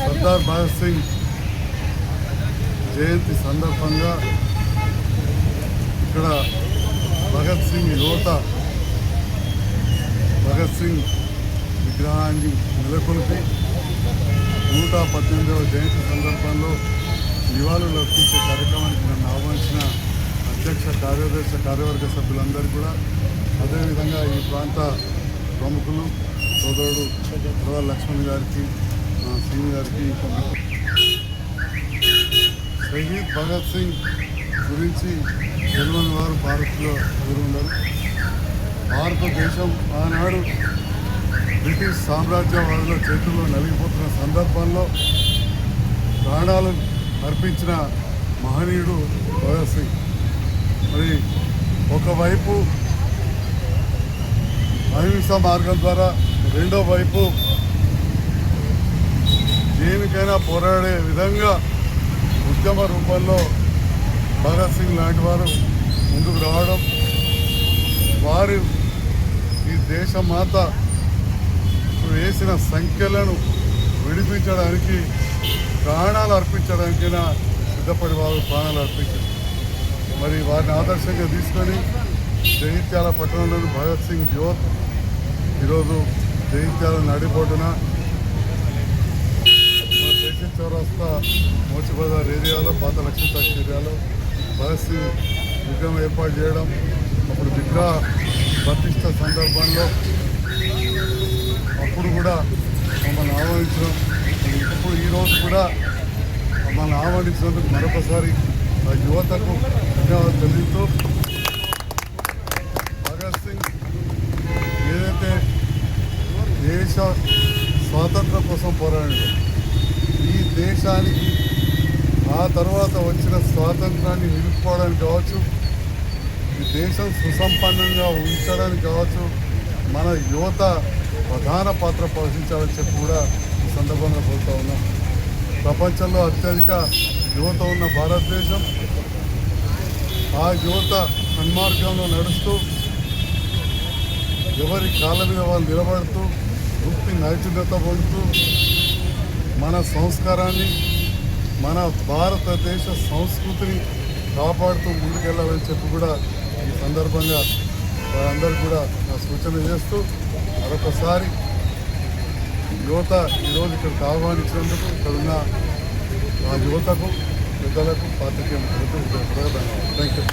సర్దార్ భగత్ సింగ్ జయంతి సందర్భంగా ఇక్కడ భగత్ సింగ్ యువత భగత్ సింగ్ విగ్రహాన్ని నెలకొల్పి 118వ జయంతి సందర్భంలో నివాళులు అర్పించే కార్యక్రమానికి నన్ను ఆహ్వానించిన అధ్యక్ష కార్యదర్శి కార్యవర్గ సభ్యులందరూ కూడా, అదేవిధంగా ఈ ప్రాంత ప్రముఖులు సోదరుడు సర్దార్ లక్ష్మణ్ గారికి, సింగ్ గారికి, షహీద్ భగత్ సింగ్ గురించి తెలియని వారు భారత్లో ఎవరు ఉన్నారు. భారతదేశం ఆనాడు బ్రిటిష్ సామ్రాజ్యవాదుల చేతుల్లో నలిగిపోతున్న సందర్భంలో ప్రాణాలు అర్పించిన మహనీయుడు భగత్ సింగ్. మరి ఒకవైపు అహింస మార్గం ద్వారా, రెండో వైపు దేనికైనా పోరాడే విధంగా ఉద్యమ రూపంలో భగత్ సింగ్ లాంటి వారు ముందుకు రావడం, వారు ఈ దేశమాత వేసిన సంఖ్యలను విడిపించడానికి, ప్రాణాలు అర్పించడానికైనా సిద్ధపడి వారు ప్రాణాలు అర్పించారు. మరి వారిని ఆదర్శంగా తీసుకొని జగిత్యాల పట్టణంలోని భగత్ సింగ్ యువత్ ఈరోజు జగిత్యాల నడిబొడ్డున స్టేషన్ చౌరస్తా మోచిబజార్ ఏరియాలో, పాత లక్ష్మీతాక్ ఏరియాలో భగత్ సింగ్ విగ్రహం ఏర్పాటు చేయడం, అప్పుడు విగ్రహ ప్రతిష్ట సందర్భంలో అప్పుడు కూడా మమ్మల్ని ఆహ్వానించడం, ఇప్పుడు ఈరోజు కూడా మమ్మల్ని ఆహ్వానించినందుకు మరొకసారి ఆ యువతకు ధన్యవాదాలు తెలుపుతూ, భగత్ సింగ్ ఏదైతే దేశ స్వాతంత్రం కోసం పోరాడాడు, ఈ దేశానికి ఆ తర్వాత వచ్చిన స్వాతంత్రాన్ని నిలుపుకోవడానికి కావచ్చు, ఈ దేశం సుసంపన్నంగా ఉంచడానికి కావచ్చు, మన యువత ప్రధాన పాత్ర పోషించాలని చెప్పి కూడా ఈ సందర్భంగా కోరుతూ ఉన్నాం. ప్రపంచంలో అత్యధిక యువత ఉన్న భారతదేశం, ఆ యువత సన్మార్గంలో నడుస్తూ ఎవరి కాళ్ళ మీద వాళ్ళు నిలబడుతూ వృత్తి నైపుణ్యత పొందుతూ మన సంస్కారాన్ని, మన భారతదేశ సంస్కృతిని కాపాడుతూ ముందుకెళ్ళాలని చెప్పి కూడా ఈ సందర్భంగా వారందరూ కూడా నా సూచన చేస్తూ, మరొకసారి యువత ఈరోజు ఇక్కడికి ఆహ్వానించినందుకు ఇక్కడున్న ఆ యువతకు, పెద్దలకు, పాత్రికేయులకు థ్యాంక్ యూ.